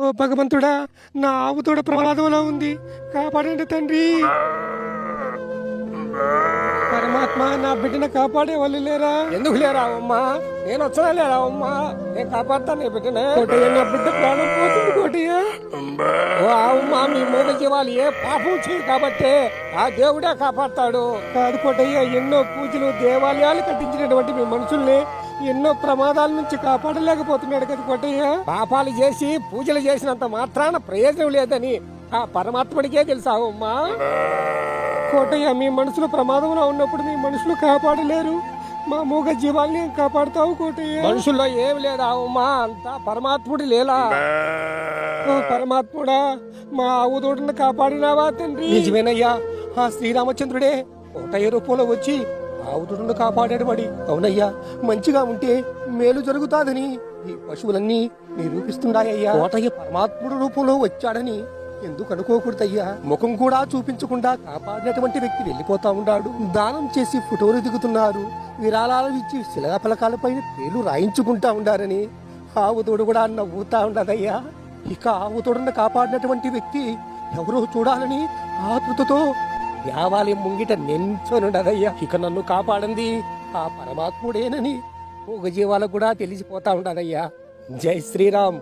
ఓ భగవంతుడా, నా ఆవు తోడ ప్రమాదంలో ఉంది, కాపాడండి తండ్రి. పరమాత్మ, నా బిడ్డను కాపాడే వాళ్ళు లేరా? ఎందుకు లేరా అమ్మా? నేను వచ్చనా లేరా అమ్మా? నేను కాపాడుతాను నీ బిడ్డనే. కోటయ్య, నా బిడ్డ ప్రాణం పోతుంది కోటయ్య. ఓ అమ్మా, మీ మూగ జీవాలు ఏ పాపం చేయరు కాబట్టి ఆ దేవుడే కాపాడతాడు. కాదు కోటయ్య, ఎన్నో పూజలు దేవాలయాలు కట్టించినటువంటి మీ మనుషుల్ని ఎన్నో ప్రమాదాల నుంచి కాపాడలేకపోతున్నాడు కదా కోటయ్య. పాపాలు చేసి పూజలు చేసినంత మాత్రాన ప్రయోజనం లేదని ఆ పరమాత్ముడికే తెలుసా అమ్మా? కోటయ్య, మీ మనుషులు ప్రమాదంలో ఉన్నప్పుడు మీ మనుషులు కాపాడలేరు, మా మూగ జీవాల్ని కాపాడుతావు కోటయ్య. మనుషుల్లో ఏమి లేదా అమ్మా, అంతా పరమాత్ముడి లేలా. ఓ పరమాత్ముడా, మా ఆవు దూడను కాపాడినావా తండ్రి? నిజమేనయ్యా, ఆ శ్రీరామచంద్రుడే కోటయ్య రూపంలో వచ్చి ఆవు దూడను కాపాడాడు వాడి. అవునయ్యా, మంచిగా ఉంటే మేలు జరుగుతాదని ఈ పశువులన్నీ నిరూపిస్తున్నాయ్యా. కోటయ్య పరమాత్ముడు రూపంలో వచ్చాడని ఎందుకు అనుకోకూడదయ్యా? ముఖం కూడా చూపించకుండా కాపాడినటువంటి వ్యక్తి వెళ్ళిపోతా ఉన్నాడు. దానం చేసి ఫోటోలు దిగుతున్నారు, విరాళాలు ఇచ్చి శిలాఫలకాలపై పేర్లు రాయించుకుంటా ఉండారని ఆవు తోడు కూడా నవ్వుతా ఉండదయ్యా. ఇక ఆవు తోడును కాపాడినటువంటి వ్యక్తి ఎవరో చూడాలని ఆతృతతో దేవాలయం ముంగిట నించొనుండదయ్యా. ఇక నన్ను కాపాడంది ఆ పరమాత్ముడేనని మూగ జీవాలకు కూడా తెలిసిపోతా ఉండదయ్యా. జై శ్రీరామ్.